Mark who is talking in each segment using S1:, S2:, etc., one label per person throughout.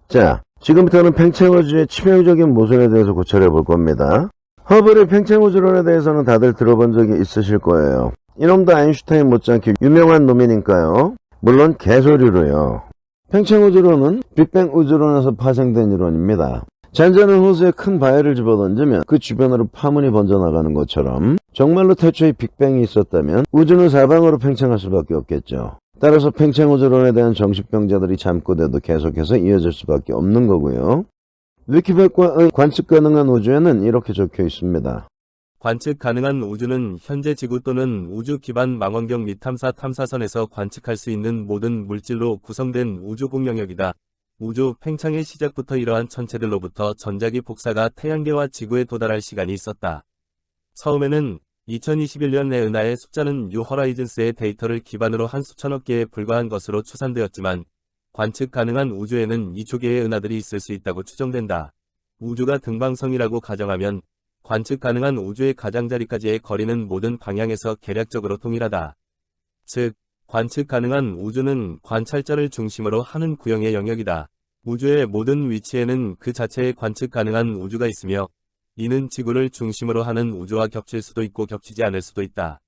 S1: 자, 지금부터는 팽창우주의 치명적인 모순에 대해서 고찰해 볼 겁니다. 허블의 팽창우주론에 대해서는 다들 들어본 적이 있으실 거예요. 이놈도 아인슈타인 못지않게 유명한 놈이니까요. 물론 개소리로요. 팽창우주론은 빅뱅 우주론에서 파생된 이론입니다. 잔잔한 호수에 큰 바위를 집어던지면 그 주변으로 파문이 번져나가는 것처럼 정말로 태초에 빅뱅이 있었다면 우주는 사방으로 팽창할 수밖에 없겠죠. 따라서 팽창우주론에 대한 정신병자들이 잠꼬대도 계속해서 이어질 수밖에 없는 거고요. 위키백과의 관측 가능한 우주에는 이렇게 적혀 있습니다.
S2: 관측 가능한 우주는 현재 지구 또는 우주 기반 망원경 및 탐사선에서 관측할 수 있는 모든 물질로 구성된 우주국 영역이다. 우주 팽창의 시작부터 이러한 천체들로부터 전자기 복사가 태양계와 지구에 도달할 시간이 있었다. 처음에는 2021년의 은하의 숫자는 뉴 허라이즌스의 데이터를 기반으로 한 수천억 개에 불과한 것으로 추산되었지만 관측 가능한 우주에는 2조 개의 은하들이 있을 수 있다고 추정된다. 우주가 등방성이라고 가정하면 관측 가능한 우주의 가장자리까지의 거리는 모든 방향에서 계략적으로 동일하다. 즉, 관측 가능한 우주는 관찰자를 중심으로 하는 구형의 영역이다. 우주의 모든 위치에는 그 자체의 관측 가능한 우주가 있으며 이는 지구를 중심으로 하는 우주와 겹칠 수도 있고 겹치지 않을 수도 있다.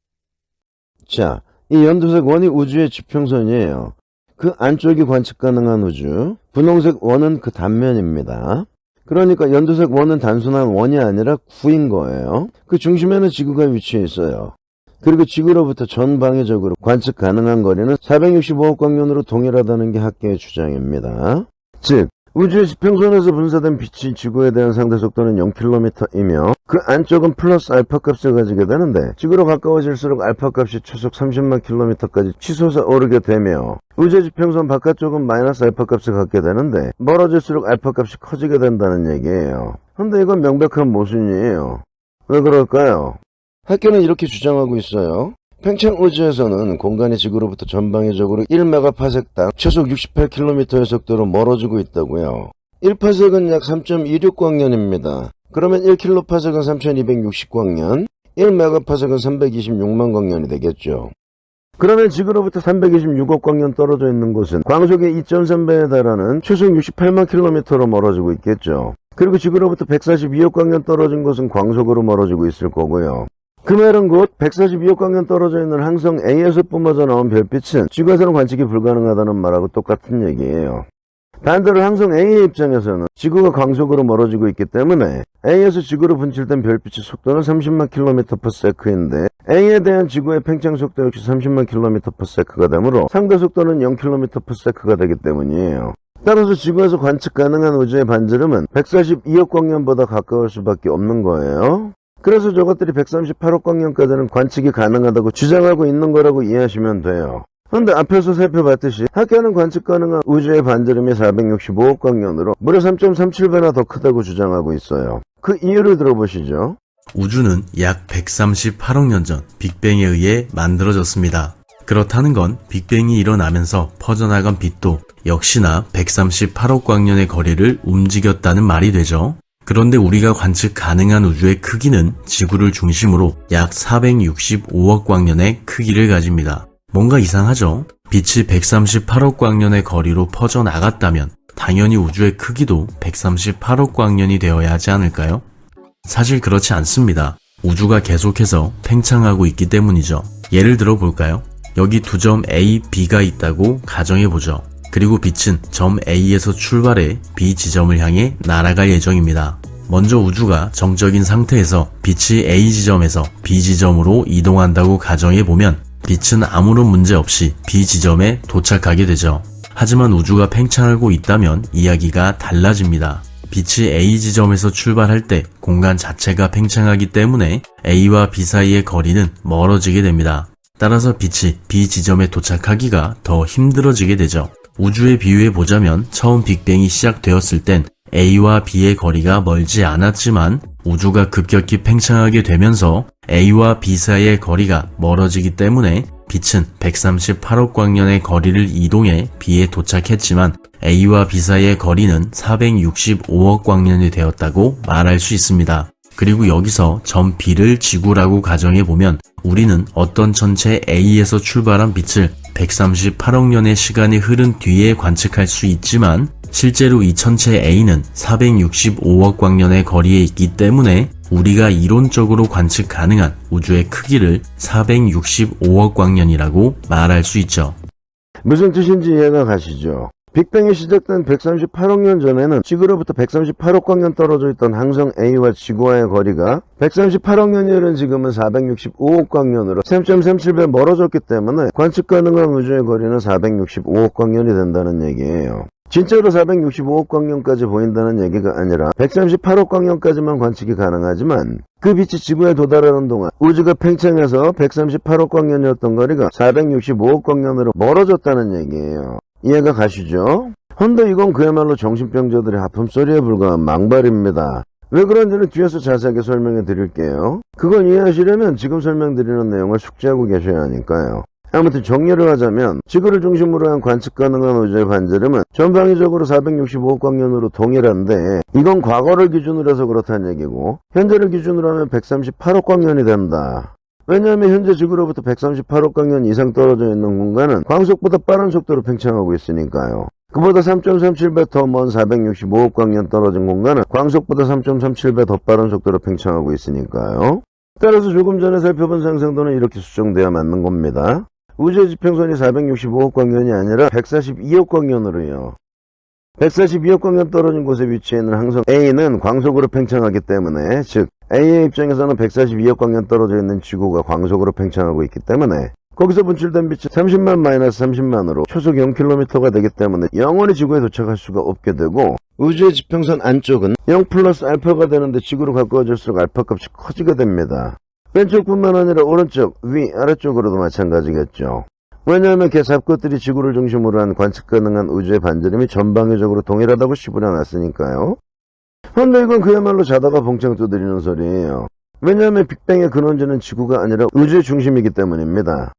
S1: 자, 이 연두색 원이 우주의 지평선이에요. 그 안쪽이 관측 가능한 우주, 분홍색 원은 그 단면입니다. 그러니까 연두색 원은 단순한 원이 아니라 구인 거예요. 그 중심에는 지구가 위치해 있어요. 그리고 지구로부터 전방위적으로 관측 가능한 거리는 465억 광년으로 동일하다는 게 학계의 주장입니다. 즉, 우주의 지평선에서 분사된 빛이 지구에 대한 상대 속도는 0km이며 그 안쪽은 플러스 알파 값을 가지게 되는데 지구로 가까워질수록 알파 값이 초속 30만 km까지 치솟아 오르게 되며 우주의 지평선 바깥쪽은 마이너스 알파 값을 갖게 되는데 멀어질수록 알파 값이 커지게 된다는 얘기예요. 근데 이건 명백한 모순이에요. 왜 그럴까요? 학계는 이렇게 주장하고 있어요. 팽창 우주에서는 공간이 지구로부터 전방위적으로 1메가파섹당 초속 68km의 속도로 멀어지고 있다고요. 1파섹은 약 3.26광년입니다. 그러면 1킬로파섹은 3260광년, 1메가파섹은 326만 광년이 되겠죠. 그러면 지구로부터 326억 광년 떨어져 있는 곳은 광속의 2.3배에 달하는 초속 68만 킬로미터로 멀어지고 있겠죠. 그리고 지구로부터 142억 광년 떨어진 곳은 광속으로 멀어지고 있을 거고요. 그 말은 곧 142억 광년 떨어져 있는 항성 A에서 뿜어져 나온 별빛은 지구에서는 관측이 불가능하다는 말하고 똑같은 얘기예요. 반대로 항성 A의 입장에서는 지구가 광속으로 멀어지고 있기 때문에 A에서 지구로 분출된 별빛의 속도는 30만 km/s인데 A에 대한 지구의 팽창 속도 역시 30만 km/s가 되므로 상대 속도는 0km/s가 되기 때문이에요. 따라서 지구에서 관측 가능한 우주의 반지름은 142억 광년보다 가까울 수밖에 없는 거예요. 그래서 저것들이 138억 광년까지는 관측이 가능하다고 주장하고 있는 거라고 이해하시면 돼요. 그런데 앞에서 살펴봤듯이 학계는 관측 가능한 우주의 반지름이 465억 광년으로 무려 3.37배나 더 크다고 주장하고 있어요. 그 이유를 들어보시죠.
S3: 우주는 약 138억 년 전 빅뱅에 의해 만들어졌습니다. 그렇다는 건 빅뱅이 일어나면서 퍼져나간 빛도 역시나 138억 광년의 거리를 움직였다는 말이 되죠. 그런데 우리가 관측 가능한 우주의 크기는 지구를 중심으로 약 465억 광년의 크기를 가집니다. 뭔가 이상하죠? 빛이 138억 광년의 거리로 퍼져나갔다면 당연히 우주의 크기도 138억 광년이 되어야 하지 않을까요? 사실 그렇지 않습니다. 우주가 계속해서 팽창하고 있기 때문이죠. 예를 들어 볼까요? 여기 두 점 A, B가 있다고 가정해보죠. 그리고 빛은 점 A에서 출발해 B 지점을 향해 날아갈 예정입니다. 먼저 우주가 정적인 상태에서 빛이 A 지점에서 B 지점으로 이동한다고 가정해보면 빛은 아무런 문제 없이 B 지점에 도착하게 되죠. 하지만 우주가 팽창하고 있다면 이야기가 달라집니다. 빛이 A 지점에서 출발할 때 공간 자체가 팽창하기 때문에 A와 B 사이의 거리는 멀어지게 됩니다. 따라서 빛이 B 지점에 도착하기가 더 힘들어지게 되죠. 우주에 비유해보자면 처음 빅뱅이 시작되었을 땐 A와 B의 거리가 멀지 않았지만 우주가 급격히 팽창하게 되면서 A와 B 사이의 거리가 멀어지기 때문에 빛은 138억 광년의 거리를 이동해 B에 도착했지만 A와 B 사이의 거리는 465억 광년이 되었다고 말할 수 있습니다. 그리고 여기서 점 B를 지구라고 가정해보면 우리는 어떤 천체 A에서 출발한 빛을 138억 년의 시간이 흐른 뒤에 관측할 수 있지만 실제로 이 천체 A는 465억 광년의 거리에 있기 때문에 우리가 이론적으로 관측 가능한 우주의 크기를 465억 광년이라고 말할 수 있죠.
S1: 무슨 뜻인지 이해가 가시죠? 빅뱅이 시작된 138억 년 전에는 지구로부터 138억 광년 떨어져 있던 항성 A와 지구와의 거리가 138억 년이 흐른 지금은 465억 광년으로 3.37배 멀어졌기 때문에 관측 가능한 우주의 거리는 465억 광년이 된다는 얘기예요. 진짜로 465억 광년까지 보인다는 얘기가 아니라 138억 광년까지만 관측이 가능하지만 그 빛이 지구에 도달하는 동안 우주가 팽창해서 138억 광년이었던 거리가 465억 광년으로 멀어졌다는 얘기예요. 이해가 가시죠? 헌데 이건 그야말로 정신병자들의 하품소리에 불과한 망발입니다. 왜 그런지는 뒤에서 자세하게 설명해 드릴게요. 그걸 이해하시려면 지금 설명드리는 내용을 숙지하고 계셔야 하니까요. 아무튼 정리를 하자면 지구를 중심으로 한 관측 가능한 우주의 반지름은 전방위적으로 465억 광년으로 동일한데 이건 과거를 기준으로 해서 그렇다는 얘기고 현재를 기준으로 하면 138억 광년이 된다. 왜냐하면 현재 지구로부터 138억 광년 이상 떨어져 있는 공간은 광속보다 빠른 속도로 팽창하고 있으니까요. 그보다 3.37배 더 먼 465억 광년 떨어진 공간은 광속보다 3.37배 더 빠른 속도로 팽창하고 있으니까요. 따라서 조금 전에 살펴본 상승도는 이렇게 수정돼야 맞는 겁니다. 우주의 지평선이 465억 광년이 아니라 142억 광년으로요. 142억 광년 떨어진 곳에 위치해 있는 항성 A는 광속으로 팽창하기 때문에, 즉 A의 입장에서는 142억 광년 떨어져 있는 지구가 광속으로 팽창하고 있기 때문에 거기서 분출된 빛이 30만 마이너스 30만으로 초속 0km가 되기 때문에 영원히 지구에 도착할 수가 없게 되고, 우주의 지평선 안쪽은 0 플러스 알파가 되는데 지구로 가까워질수록 알파 값이 커지게 됩니다. 왼쪽뿐만 아니라 오른쪽, 위, 아래쪽으로도 마찬가지겠죠. 왜냐하면 개 잡것들이 지구를 중심으로 한 관측 가능한 우주의 반지름이 전방위적으로 동일하다고 시부려놨으니까요. 그런데 이건 그야말로 자다가 봉창 두드리는 소리예요. 왜냐하면 빅뱅의 근원지는 지구가 아니라 우주의 중심이기 때문입니다.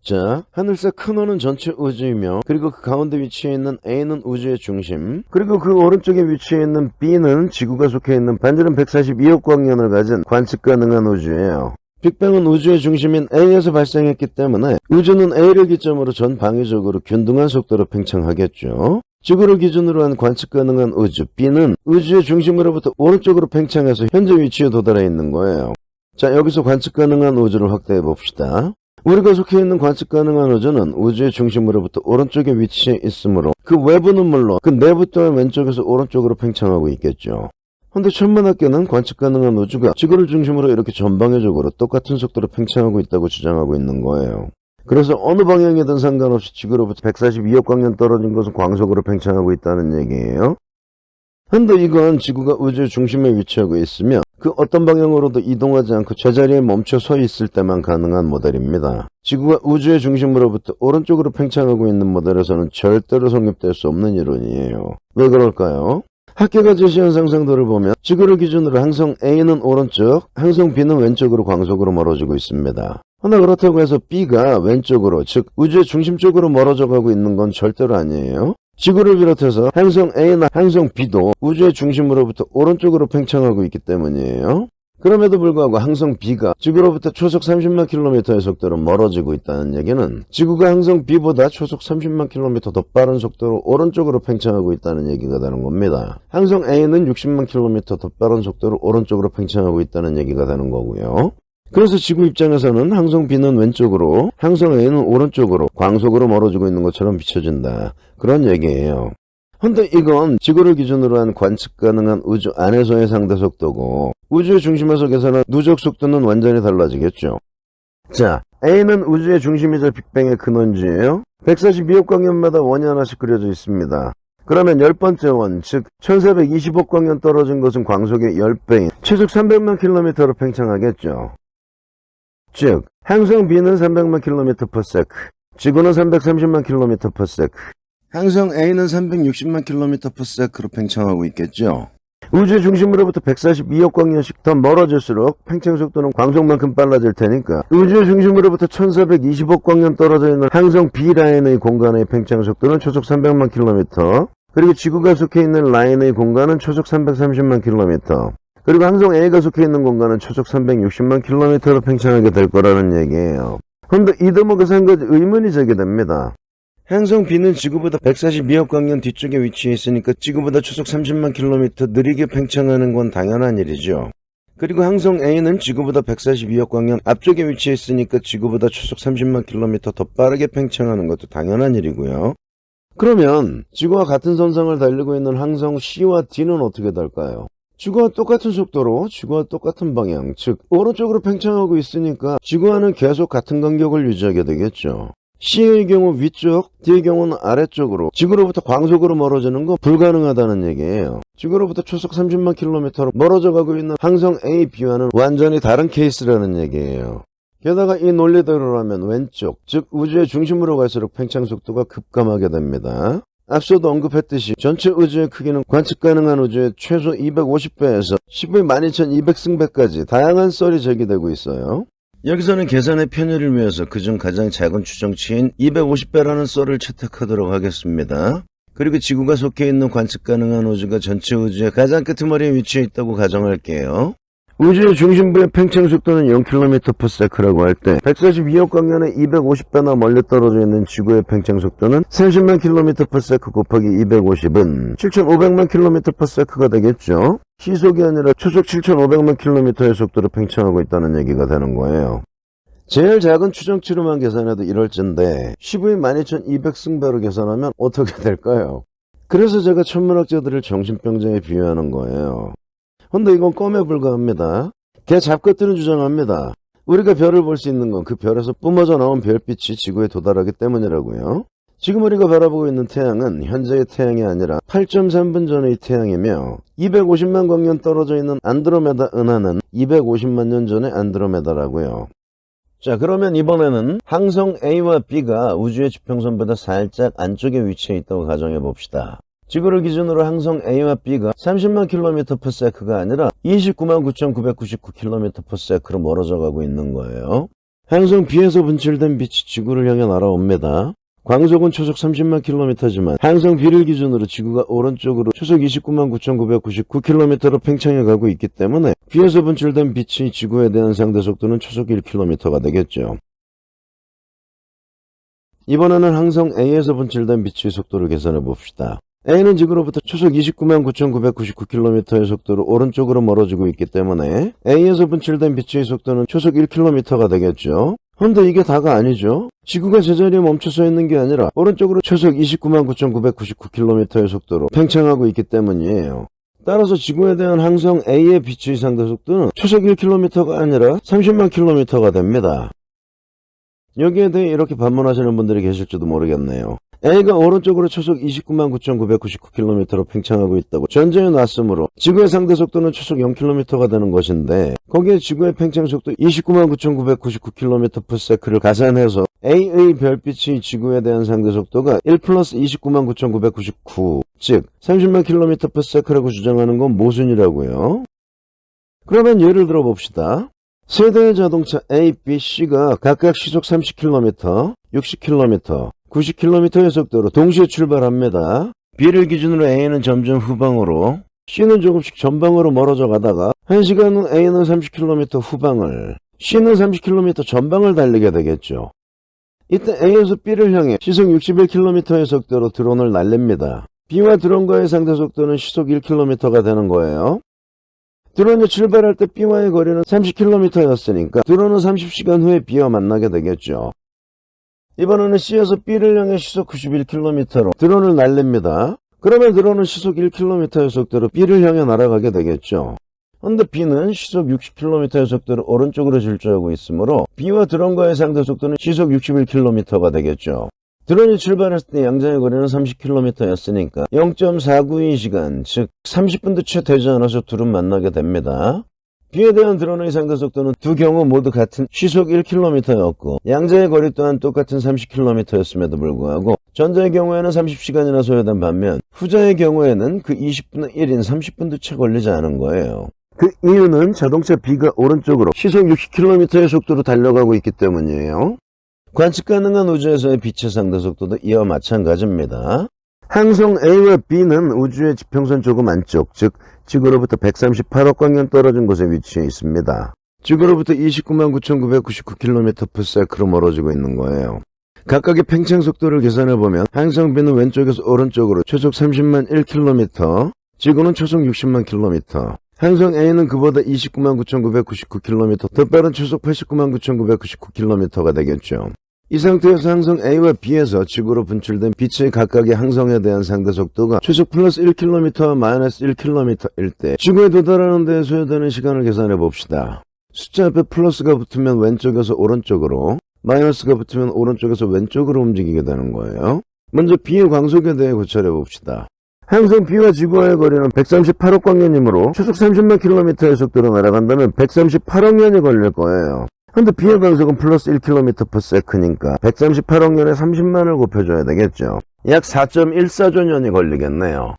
S1: 자, 하늘색 큰 O는 전체 우주이며, 그리고 그 가운데 위치해 있는 A는 우주의 중심, 그리고 그 오른쪽에 위치해 있는 B는 지구가 속해 있는 반지름 142억 광년을 가진 관측 가능한 우주예요. 빅뱅은 우주의 중심인 A에서 발생했기 때문에 우주는 A를 기점으로 전방위적으로 균등한 속도로 팽창하겠죠. 지구를 기준으로 한 관측 가능한 우주 B는 우주의 중심으로부터 오른쪽으로 팽창해서 현재 위치에 도달해 있는 거예요. 자, 여기서 관측 가능한 우주를 확대해 봅시다. 우리가 속해 있는 관측 가능한 우주는 우주의 중심으로부터 오른쪽에 위치해 있으므로 그 외부는 물론 그 내부 또한 왼쪽에서 오른쪽으로 팽창하고 있겠죠. 근데 천문학계는 관측 가능한 우주가 지구를 중심으로 이렇게 전방위적으로 똑같은 속도로 팽창하고 있다고 주장하고 있는 거예요. 그래서 어느 방향이든 상관없이 지구로부터 142억 광년 떨어진 것은 광속으로 팽창하고 있다는 얘기예요. 근데 이건 지구가 우주의 중심에 위치하고 있으며 그 어떤 방향으로도 이동하지 않고 제자리에 멈춰 서 있을 때만 가능한 모델입니다. 지구가 우주의 중심으로부터 오른쪽으로 팽창하고 있는 모델에서는 절대로 성립될 수 없는 이론이에요. 왜 그럴까요? 학계가 제시한 상상도를 보면 지구를 기준으로 항성 A는 오른쪽, 항성 B는 왼쪽으로 광속으로 멀어지고 있습니다. 그러나 그렇다고 해서 B가 왼쪽으로, 즉 우주의 중심 쪽으로 멀어져 가고 있는 건 절대로 아니에요. 지구를 비롯해서 항성 A나 항성 B도 우주의 중심으로부터 오른쪽으로 팽창하고 있기 때문이에요. 그럼에도 불구하고 항성 B가 지구로부터 초속 30만 킬로미터의 속도로 멀어지고 있다는 얘기는 지구가 항성 B보다 초속 30만 킬로미터 더 빠른 속도로 오른쪽으로 팽창하고 있다는 얘기가 되는 겁니다. 항성 A는 60만 킬로미터 더 빠른 속도로 오른쪽으로 팽창하고 있다는 얘기가 되는 거고요. 그래서 지구 입장에서는 항성 B는 왼쪽으로, 항성 A는 오른쪽으로 광속으로 멀어지고 있는 것처럼 비춰진다. 그런 얘기예요. 근데 이건 지구를 기준으로 한 관측 가능한 우주 안에서의 상대 속도고 우주의 중심에서 계산한 누적 속도는 완전히 달라지겠죠. 자, A는 우주의 중심이자 빅뱅의 근원지예요. 142억 광년마다 원이 하나씩 그려져 있습니다. 그러면 10번째 원, 즉 1420억 광년 떨어진 것은 광속의 10배인 최속 300만 킬로미터로 팽창하겠죠. 즉 항성 B는 300만 km/s, 지구는 330만 km/s, 항성 A는 360만 km/s로 팽창하고 있겠죠. 우주의 중심으로부터 142억 광년씩 더 멀어질수록 팽창 속도는 광속만큼 빨라질 테니까 우주의 중심으로부터 1420억 광년 떨어져 있는 항성 B 라인의 공간의 팽창 속도는 초속 300만 km, 그리고 지구가 속해 있는 라인의 공간은 초속 330만 km, 그리고 항성 A가 속해 있는 공간은 초속 360만 km로 팽창하게 될 거라는 얘기예요. 그런데 이 대목에서 한 가지 의문이 제기됩니다. 행성 B는 지구보다 142억 광년 뒤쪽에 위치해 있으니까 지구보다 초속 30만 킬로미터 느리게 팽창하는 건 당연한 일이죠. 그리고 항성 A는 지구보다 142억 광년 앞쪽에 위치해 있으니까 지구보다 초속 30만 킬로미터 더 빠르게 팽창하는 것도 당연한 일이고요. 그러면 지구와 같은 선상을 달리고 있는 항성 C와 D는 어떻게 될까요? 지구와 똑같은 속도로 지구와 똑같은 방향, 즉 오른쪽으로 팽창하고 있으니까 지구와는 계속 같은 간격을 유지하게 되겠죠. C의 경우 위쪽, D의 경우는 아래쪽으로 지구로부터 광속으로 멀어지는 건 불가능하다는 얘기예요. 지구로부터 초속 30만 킬로미터로 멀어져 가고 있는 항성 A, B와는 완전히 다른 케이스라는 얘기예요. 게다가 이 논리대로라면 왼쪽, 즉 우주의 중심으로 갈수록 팽창 속도가 급감하게 됩니다. 앞서도 언급했듯이 전체 우주의 크기는 관측 가능한 우주의 최소 250배에서 10의 12,200승배까지 다양한 썰이 제기되고 있어요. 여기서는 계산의 편의를 위해서 그중 가장 작은 추정치인 250배라는 썰을 채택하도록 하겠습니다. 그리고 지구가 속해 있는 관측 가능한 우주가 전체 우주의 가장 끄트머리에 위치해 있다고 가정할게요. 우주의 중심부의 팽창 속도는 0km/s라고 할 때 142억 광년의 250배나 멀리 떨어져 있는 지구의 팽창 속도는 30만 km/s 곱하기 250은 7,500만 km/s가 되겠죠. 시속이 아니라 초속 7,500만 km의 속도로 팽창하고 있다는 얘기가 되는 거예요. 제일 작은 추정치로만 계산해도 이럴진데 10의 12,200승배로 계산하면 어떻게 될까요? 그래서 제가 천문학자들을 정신병자에 비유하는 거예요. 근데 이건 껌에 불과합니다. 개 잡것들은 주장합니다. 우리가 별을 볼 수 있는 건 그 별에서 뿜어져 나온 별빛이 지구에 도달하기 때문이라고요. 지금 우리가 바라보고 있는 태양은 현재의 태양이 아니라 8.3분 전의 태양이며 250만 광년 떨어져 있는 안드로메다 은하는 250만 년 전의 안드로메다라고요. 자, 그러면 이번에는 항성 A와 B가 우주의 지평선보다 살짝 안쪽에 위치해 있다고 가정해 봅시다. 지구를 기준으로 항성 A와 B가 30만 km/s가 아니라 29만 9,999km/s로 멀어져 가고 있는 거예요. 항성 B에서 분출된 빛이 지구를 향해 날아옵니다. 광속은 초속 30만 km지만 항성 B를 기준으로 지구가 오른쪽으로 초속 29만 9,999km로 팽창해 가고 있기 때문에 B에서 분출된 빛이 지구에 대한 상대 속도는 초속 1km가 되겠죠. 이번에는 항성 A에서 분출된 빛의 속도를 계산해 봅시다. A는 지구로부터 초속 29만 9,999km의 속도로 오른쪽으로 멀어지고 있기 때문에 A에서 분출된 빛의 속도는 초속 1km가 되겠죠. 근데 이게 다가 아니죠. 지구가 제자리에 멈춰서 있는 게 아니라 오른쪽으로 초속 29만 9,999km의 속도로 팽창하고 있기 때문이에요. 따라서 지구에 대한 항성 A의 빛의 상대 속도는 초속 1km가 아니라 30만 km가 됩니다. 여기에 대해 이렇게 반문하시는 분들이 계실지도 모르겠네요. A가 오른쪽으로 초속 29만 9,999km로 팽창하고 있다고 전제해 놨으므로 지구의 상대 속도는 초속 0km가 되는 것인데 거기에 지구의 팽창 속도 29만 9,999km/s를 가산해서 A의 별빛이 지구에 대한 상대 속도가 1 플러스 29만 9,999, 즉 30만 km/s라고 주장하는 건 모순이라고요. 그러면 예를 들어 봅시다. 세 대의 자동차 A, B, C가 각각 시속 30km, 60km, 90km의 속도로 동시에 출발합니다. B를 기준으로 A는 점점 후방으로, C는 조금씩 전방으로 멀어져 가다가 1시간 후 A는 30km 후방을, C는 30km 전방을 달리게 되겠죠. 이때 A에서 B를 향해 시속 61km의 속도로 드론을 날립니다. B와 드론과의 상대 속도는 시속 1km가 되는 거예요. 드론이 출발할 때 B와의 거리는 30km였으니까 드론은 30시간 후에 B와 만나게 되겠죠. 이번에는 C에서 B를 향해 시속 91km로 드론을 날립니다. 그러면 드론은 시속 1km의 속도로 B를 향해 날아가게 되겠죠. 근데 B는 시속 60km의 속도로 오른쪽으로 질주하고 있으므로 B와 드론과의 상대 속도는 시속 61km가 되겠죠. 드론이 출발했을 때 양자의 거리는 30km였으니까 0.492시간, 즉 30분도 채 되지 않아서 둘은 만나게 됩니다. B에 대한 드론의 상대 속도는 두 경우 모두 같은 시속 1km였고 양자의 거리 또한 똑같은 30km였음에도 불구하고 전자의 경우에는 30시간이나 소요된 반면 후자의 경우에는 그 20분의 1인 30분도 채 걸리지 않은 거예요. 그 이유는 자동차 B가 오른쪽으로 시속 60km의 속도로 달려가고 있기 때문이에요. 관측 가능한 우주에서의 빛의 상대 속도도 이와 마찬가지입니다. 항성 A와 B는 우주의 지평선 조금 안쪽, 즉 지구로부터 138억 광년 떨어진 곳에 위치해 있습니다. 지구로부터 29만 9,999km/s로 멀어지고 있는 거예요. 각각의 팽창 속도를 계산해보면 항성 B는 왼쪽에서 오른쪽으로 초속 30만 1km, 지구는 초속 60만 km. 항성 A는 그보다 29만 9,999km 더 빠른 초속 89만 9,999km가 되겠죠. 이 상태에서 항성 A와 B에서 지구로 분출된 빛의 각각의 항성에 대한 상대 속도가 초속 플러스 1km와 마이너스 1km일 때 지구에 도달하는 데 소요되는 시간을 계산해 봅시다. 숫자 앞에 플러스가 붙으면 왼쪽에서 오른쪽으로, 마이너스가 붙으면 오른쪽에서 왼쪽으로 움직이게 되는 거예요. 먼저 B의 광속에 대해 고찰해 봅시다. 항성 B와 지구와의 거리는 138억 광년이므로 초속 30만 km의 속도로 날아간다면 138억 년이 걸릴 거예요. 근데 B의 광속은 플러스 1km/s니까 138억 년에 30만을 곱해줘야 되겠죠. 약 4.14조 년이 걸리겠네요.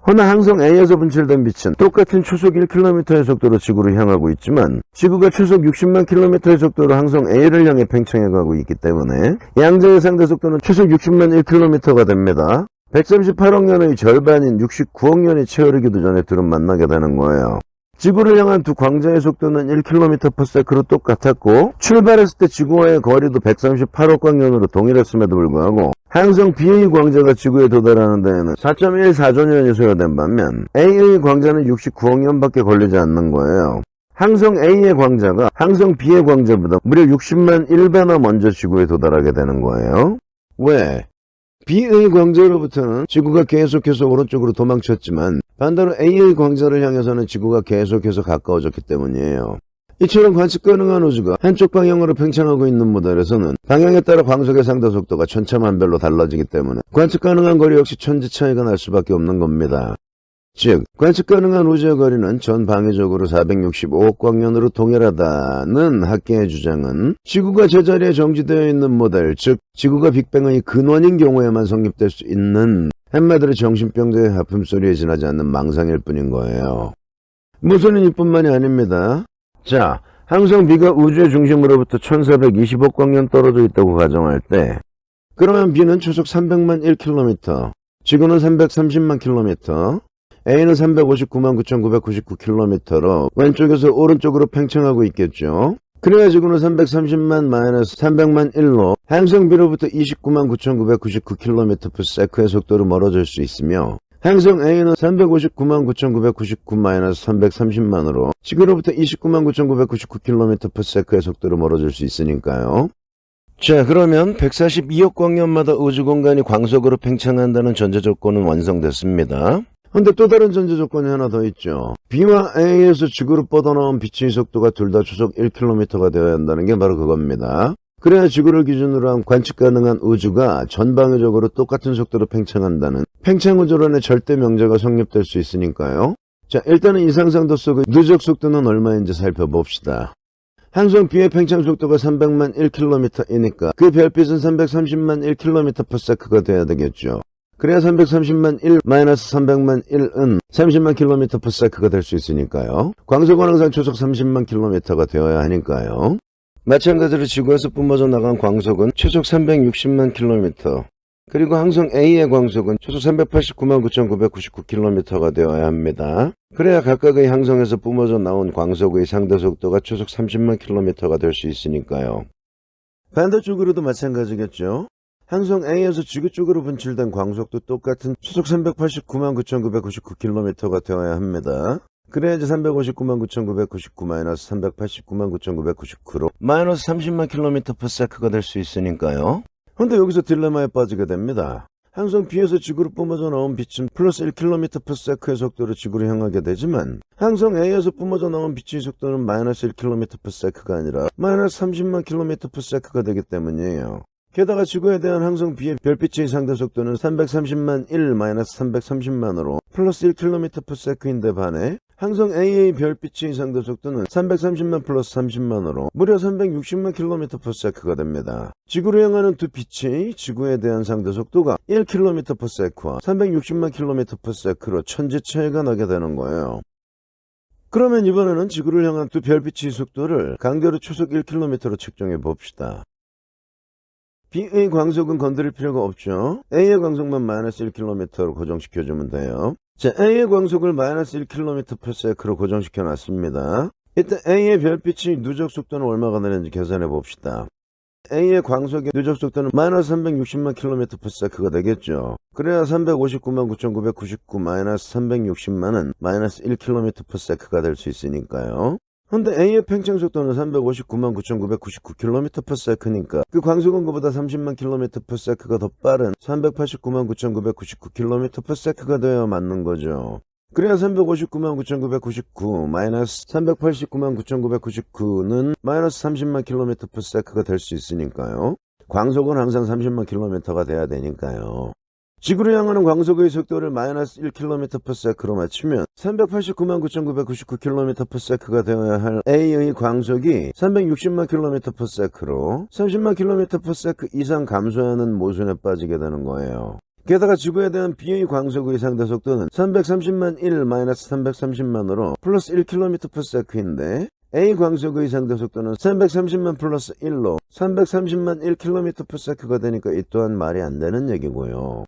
S1: 허나 항성 A에서 분출된 빛은 똑같은 초속 1km의 속도로 지구를 향하고 있지만 지구가 초속 60만 km의 속도로 항성 A를 향해 팽창해 가고 있기 때문에 양자의 상대 속도는 초속 60만 1km가 됩니다. 138억 년의 절반인 69억 년이 채워르기도 전에 둘은 만나게 되는 거예요. 지구를 향한 두 광자의 속도는 1km/s로 똑같았고 출발했을 때 지구와의 거리도 138억 광년으로 동일했음에도 불구하고 항성 B의 광자가 지구에 도달하는 데에는 4.14조 년이 소요된 반면 A의 광자는 69억 년밖에 걸리지 않는 거예요. 항성 A의 광자가 항성 B의 광자보다 무려 60만 1배나 먼저 지구에 도달하게 되는 거예요. 왜? B의 광자로부터는 지구가 계속해서 오른쪽으로 도망쳤지만 반대로 A의 광자를 향해서는 지구가 계속해서 가까워졌기 때문이에요. 이처럼 관측 가능한 우주가 한쪽 방향으로 팽창하고 있는 모델에서는 방향에 따라 광속의 상대 속도가 천차만별로 달라지기 때문에 관측 가능한 거리 역시 천지 차이가 날 수밖에 없는 겁니다. 즉, 관측 가능한 우주의 거리는 전 방위적으로 465억 광년으로 동일하다는 학계의 주장은 지구가 제자리에 정지되어 있는 모델, 즉 지구가 빅뱅의 근원인 경우에만 성립될 수 있는 한마디로 정신병자의 하품소리에 지나지 않는 망상일 뿐인 거예요. 무슨 이뿐만이 아닙니다. 자, 항성 B가 우주의 중심으로부터 1420억 광년 떨어져 있다고 가정할 때 그러면 B는 초속 300만 1km, 지구는 330만 km, A는 359만 9,999km로 왼쪽에서 오른쪽으로 팽창하고 있겠죠. 그래야 지구는 330만 마이너스 300만 1로 항성 B로부터 29만 9,999km/s의 속도로 멀어질 수 있으며 항성 A는 359만 9,999 마이너스 330만으로 지구로부터 29만 9,999km/s의 속도로 멀어질 수 있으니까요. 자, 그러면 142억 광년마다 우주 공간이 광속으로 팽창한다는 전제 조건은 완성됐습니다. 근데 또 다른 전제 조건이 하나 더 있죠. B와 A에서 지구로 뻗어나온 빛의 속도가 둘 다 초속 1km가 되어야 한다는 게 바로 그겁니다. 그래야 지구를 기준으로 한 관측 가능한 우주가 전방위적으로 똑같은 속도로 팽창한다는 팽창우주론의 절대 명제가 성립될 수 있으니까요. 자, 일단은 이 상상도 속의 누적 속도는 얼마인지 살펴봅시다. 항성 B의 팽창 속도가 300만 1km이니까 그 별빛은 330만 1km/s가 돼야 되겠죠. 그래야 330만 1 마이너스 300만 1은 30만 km/s가 될 수 있으니까요. 광속은 항상 초속 30만 km가 되어야 하니까요. 마찬가지로 지구에서 뿜어져 나간 광속은 초속 360만 km, 그리고 항성 A의 광속은 초속 389만 9,999km가 되어야 합니다. 그래야 각각의 항성에서 뿜어져 나온 광속의 상대 속도가 초속 30만 km가 될 수 있으니까요. 반대쪽으로도 마찬가지겠죠. 항성 A에서 지구 쪽으로 분출된 광속도 똑같은 초속 389만 9,999km가 되어야 합니다. 그래야지 359만 9,999 마이너스 389만 9,999로 마이너스 30만 km/s가 될 수 있으니까요. 근데 여기서 딜레마에 빠지게 됩니다. 항성 B에서 지구로 뿜어져 나온 빛은 플러스 1km/s의 속도로 지구를 향하게 되지만 항성 A에서 뿜어져 나온 빛의 속도는 마이너스 1km/s가 아니라 마이너스 30만 km/s가 되기 때문이에요. 게다가 지구에 대한 항성 B의 별빛의 상대 속도는 330만 1 마이너스 330만으로 플러스 1km/s인데 반해 항성 A의 별빛의 상대 속도는 330만 플러스 30만으로 무려 360만 km/s가 됩니다. 지구를 향하는 두 빛이 지구에 대한 상대 속도가 1km/s와 360만 km/s로 천지 차이가 나게 되는 거예요. 그러면 이번에는 지구를 향한 두 별빛의 속도를 간결히 초속 1km로 측정해 봅시다. B의 광속은 건드릴 필요가 없죠. A의 광속만 마이너스 1km로 고정시켜주면 돼요. 자, A의 광속을 마이너스 1km/s로 고정시켜 놨습니다. 이때 A의 별빛의 누적 속도는 얼마가 되는지 계산해 봅시다. A의 광속의 누적 속도는 마이너스 360만 km/s가 되겠죠. 그래야 359만 9,999 마이너스 360만은 마이너스 1km/s가 될 수 있으니까요. 근데 A의 팽창 속도는 359만 9,999km/s니까 그 광속은 그보다 30만 km/s가 더 빠른 389만 9,999km/s가 되어야 맞는 거죠. 그래야 359만 9,999 마이너스 389만 9,999는 마이너스 30만 km/s가 될 수 있으니까요. 광속은 항상 30만 km가 돼야 되니까요. 지구를 향하는 광속의 속도를 마이너스 1km/s로 맞추면 389만 9,999km/s가 되어야 할 A의 광속이 360만 km/s로 30만 km/s 이상 감소하는 모순에 빠지게 되는 거예요. 게다가 지구에 대한 B의 광속의 상대 속도는 330만 1-330만으로 플러스 1km/s인데 A 광속의 상대 속도는 330만 플러스 1로 330만 1km/s가 되니까 이 또한 말이 안 되는 얘기고요.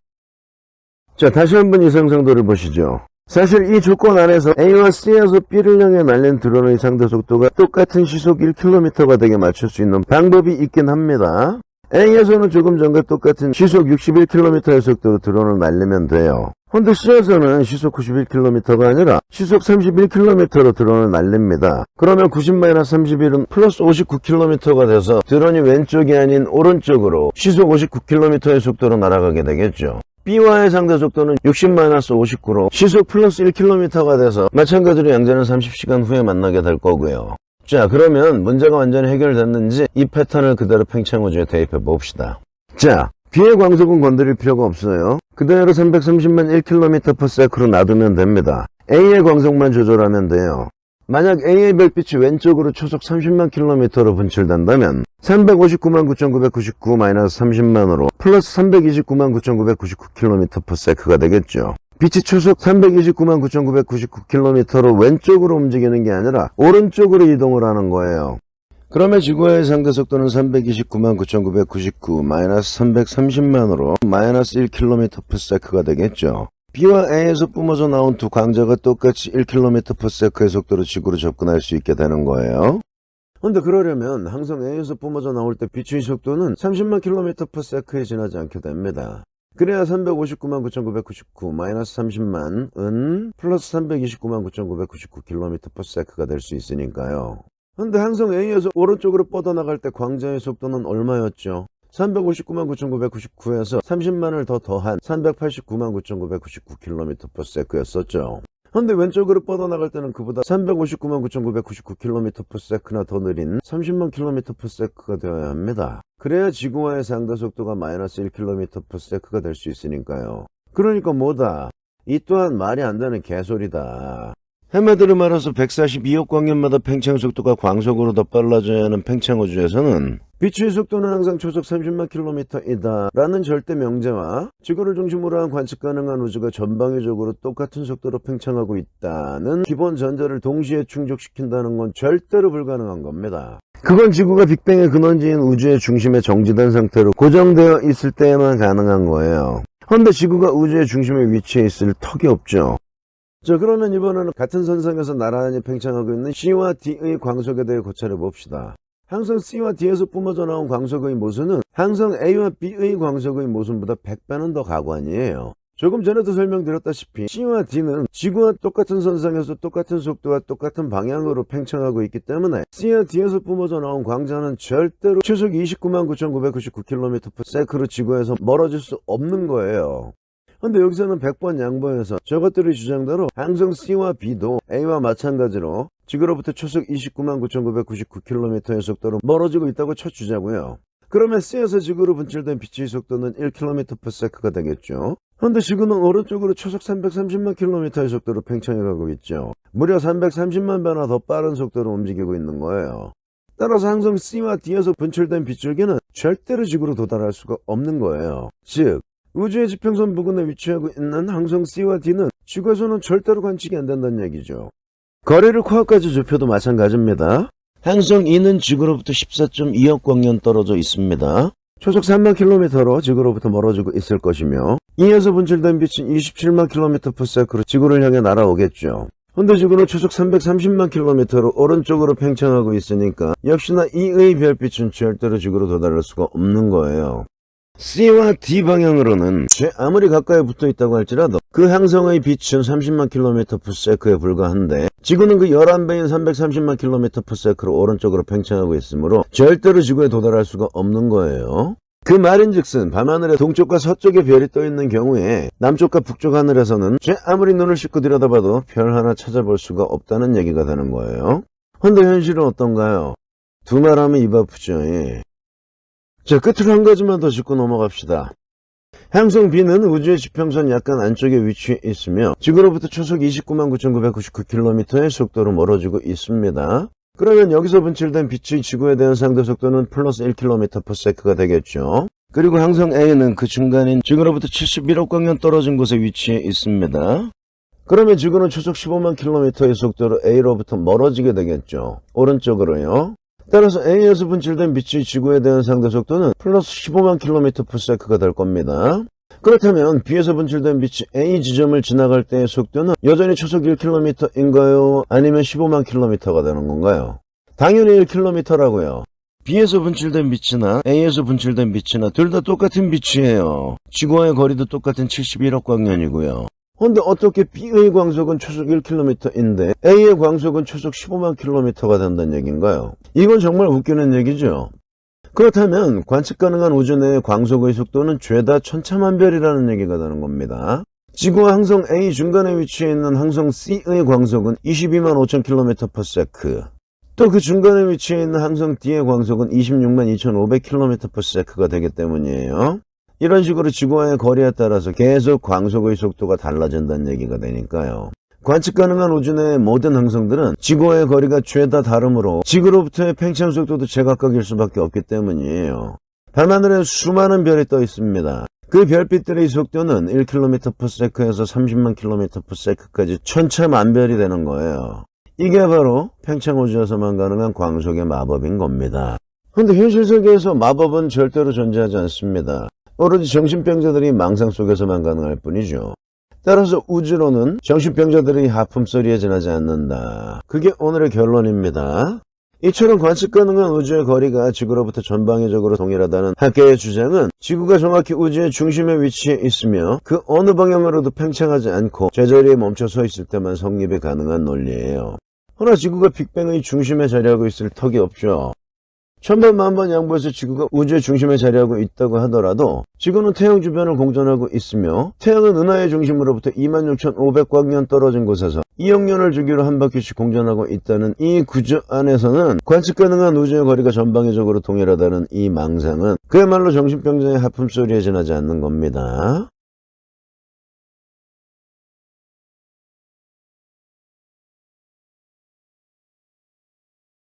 S1: 자, 다시 한번 이상상도를 보시죠. 사실 이 조건 안에서 A와 C에서 B를 향해 날린 드론의 상대 속도가 똑같은 시속 1km가 되게 맞출 수 있는 방법이 있긴 합니다. A에서는 조금 전과 똑같은 시속 61km의 속도로 드론을 날리면 돼요. 근데 C에서는 시속 91km가 아니라 시속 31km로 드론을 날립니다. 그러면 90-31은 플러스 59km가 돼서 드론이 왼쪽이 아닌 오른쪽으로 시속 59km의 속도로 날아가게 되겠죠. B와의 상대 속도는 60-59로 시속 플러스 1km가 돼서 마찬가지로 양자는 30시간 후에 만나게 될 거고요. 자, 그러면 문제가 완전히 해결됐는지 이 패턴을 그대로 팽창우주에 대입해 봅시다. 자, B의 광속은 건드릴 필요가 없어요. 그대로 330만 1km/s로 놔두면 됩니다. A의 광속만 조절하면 돼요. 만약 A의 별빛이 왼쪽으로 초속 30만 km로 분출된다면 359만 9,999-30만으로 플러스 329만 9,999km/s가 되겠죠. 빛이 초속 329만 9,999km로 왼쪽으로 움직이는 게 아니라 오른쪽으로 이동을 하는 거예요. 그러면 지구의 상대 속도는 329만 9,999 마이너스 330만으로 마이너스 1km/s가 되겠죠. B와 A에서 뿜어져 나온 두 광자가 똑같이 1km/s의 속도로 지구로 접근할 수 있게 되는 거예요. 근데 그러려면 항상 A에서 뿜어져 나올 때 빛의 속도는 30만 km/s에 지나지 않게 됩니다. 그래야 359만 9,999 마이너스 30만은 플러스 329만 9,999km/s가 될 수 있으니까요. 근데 항상 A에서 오른쪽으로 뻗어나갈 때 광자의 속도는 얼마였죠? 359만 9,999에서 30만을 더 더한 389만 9,999km/s였었죠. 근데 왼쪽으로 뻗어나갈 때는 그보다 359만 9,999km/s나 더 느린 30만 km/s가 되어야 합니다. 그래야 지구와의 상대 속도가 마이너스 1km/s가 될 수 있으니까요. 그러니까 뭐다? 이 또한 말이 안 되는 개소리다. 해마들을 말아서 142억 광년마다 팽창 속도가 광속으로 더 빨라져야 하는 팽창우주에서는 빛의 속도는 항상 초속 30만 km이다 라는 절대 명제와 지구를 중심으로 한 관측 가능한 우주가 전방위적으로 똑같은 속도로 팽창하고 있다는 기본 전제를 동시에 충족시킨다는 건 절대로 불가능한 겁니다. 그건 지구가 빅뱅의 근원지인 우주의 중심에 정지된 상태로 고정되어 있을 때에만 가능한 거예요. 그런데 지구가 우주의 중심에 위치해 있을 턱이 없죠. 자, 그러면 이번에는 같은 선상에서 나란히 팽창하고 있는 C와 D의 광속에 대해 고찰해 봅시다. 항상 C와 D에서 뿜어져 나온 광속의 모순은 항상 A와 B의 광속의 모순보다 100배는 더 가관이에요. 조금 전에도 설명드렸다시피 C와 D는 지구와 똑같은 선상에서 똑같은 속도와 똑같은 방향으로 팽창하고 있기 때문에 C와 D에서 뿜어져 나온 광자는 절대로 초속 29만 9,999km/s로 지구에서 멀어질 수 없는 거예요. 근데 여기서는 100번 양보해서 저것들의 주장대로 항상 C와 B도 A와 마찬가지로 지구로부터 초속 29만 9,999km의 속도로 멀어지고 있다고 쳐주자고요. 그러면 C에서 지구로 분출된 빛의 속도는 1km/s가 되겠죠. 그런데 지구는 오른쪽으로 초속 330만 km의 속도로 팽창해가고 있죠. 무려 330만 배나 더 빠른 속도로 움직이고 있는 거예요. 따라서 항상 C와 D에서 분출된 빛줄기는 절대로 지구로 도달할 수가 없는 거예요. 즉 우주의 지평선 부근에 위치하고 있는 항성 C와 D는 지구에서는 절대로 관측이 안 된다는 얘기죠. 거리를 코앞까지 좁혀도 마찬가지입니다. 항성 E는 지구로부터 14.2억 광년 떨어져 있습니다. 초속 3만 km로 지구로부터 멀어지고 있을 것이며 E에서 분출된 빛은 27만 km/s로 지구를 향해 날아오겠죠. 근데 지구는 초속 330만 킬로미터로 오른쪽으로 팽창하고 있으니까 역시나 이의 별빛은 절대로 지구로 도달할 수가 없는 거예요. C와 D 방향으로는 아무리 가까이 붙어 있다고 할지라도 그 행성의 빛은 30만 킬로미터/s에 불과한데 지구는 그 11배인 330만 킬로미터/s로 오른쪽으로 팽창하고 있으므로 절대로 지구에 도달할 수가 없는 거예요. 그 말인즉슨 밤하늘에 동쪽과 서쪽에 별이 떠 있는 경우에 남쪽과 북쪽 하늘에서는 아무리 눈을 씻고 들여다봐도 별 하나 찾아볼 수가 없다는 얘기가 되는 거예요. 근데 현실은 어떤가요? 두 말하면 입 아프죠. 예. 자, 끝으로 한 가지만 더 짚고 넘어갑시다. 행성 B는 우주의 지평선 약간 안쪽에 위치해 있으며 지구로부터 초속 29만 9,999km의 속도로 멀어지고 있습니다. 그러면 여기서 분출된 빛의 지구에 대한 상대 속도는 플러스 1km/s가 되겠죠. 그리고 행성 A는 그 중간인 지구로부터 71억 광년 떨어진 곳에 위치해 있습니다. 그러면 지구는 초속 15만 km의 속도로 A로부터 멀어지게 되겠죠. 오른쪽으로요. 따라서 A에서 분출된 빛이 지구에 대한 상대 속도는 플러스 15만 km/s가 될 겁니다. 그렇다면 B에서 분출된 빛이 A 지점을 지나갈 때의 속도는 여전히 초속 1km인가요? 아니면 15만 km가 되는 건가요? 당연히 1km라고요. B에서 분출된 빛이나 A에서 분출된 빛이나 둘 다 똑같은 빛이에요. 지구와의 거리도 똑같은 71억 광년이고요. 근데 어떻게 B의 광속은 초속 1km인데 A의 광속은 초속 15만 km가 된다는 얘기인가요? 이건 정말 웃기는 얘기죠. 그렇다면 관측 가능한 우주 내의 광속의 속도는 죄다 천차만별이라는 얘기가 되는 겁니다. 지구와 행성 A 중간에 위치해 있는 행성 C의 광속은 22만 5천 km/s, 또 그 중간에 위치해 있는 행성 D의 광속은 26만 2,500km/s가 되기 때문이에요. 이런 식으로 지구와의 거리에 따라서 계속 광속의 속도가 달라진다는 얘기가 되니까요. 관측 가능한 우주 내의 모든 행성들은 지구와의 거리가 죄다 다르므로 지구로부터의 팽창 속도도 제각각일 수밖에 없기 때문이에요. 밤하늘에 수많은 별이 떠 있습니다. 그 별빛들의 속도는 1km/s에서 30만 km/s까지 천차만별이 되는 거예요. 이게 바로 팽창 우주에서만 가능한 광속의 마법인 겁니다. 근데 현실 세계에서 마법은 절대로 존재하지 않습니다. 오로지 정신병자들이 망상 속에서만 가능할 뿐이죠. 따라서 우주론은 정신병자들의 하품소리에 지나지 않는다. 그게 오늘의 결론입니다. 이처럼 관측 가능한 우주의 거리가 지구로부터 전방위적으로 동일하다는 학계의 주장은 지구가 정확히 우주의 중심에 위치해 있으며 그 어느 방향으로도 팽창하지 않고 제자리에 멈춰 서 있을 때만 성립이 가능한 논리예요. 허나 지구가 빅뱅의 중심에 자리하고 있을 턱이 없죠. 천번만번 양보해서 지구가 우주의 중심에 자리하고 있다고 하더라도 지구는 태양 주변을 공전하고 있으며 태양은 은하의 중심으로부터 26,500광년 떨어진 곳에서 2억 년을 주기로 한 바퀴씩 공전하고 있다는 이 구조 안에서는 관측 가능한 우주의 거리가 전방위적으로 동일하다는 이 망상은 그야말로 정신병자의 하품소리에 지나지 않는 겁니다.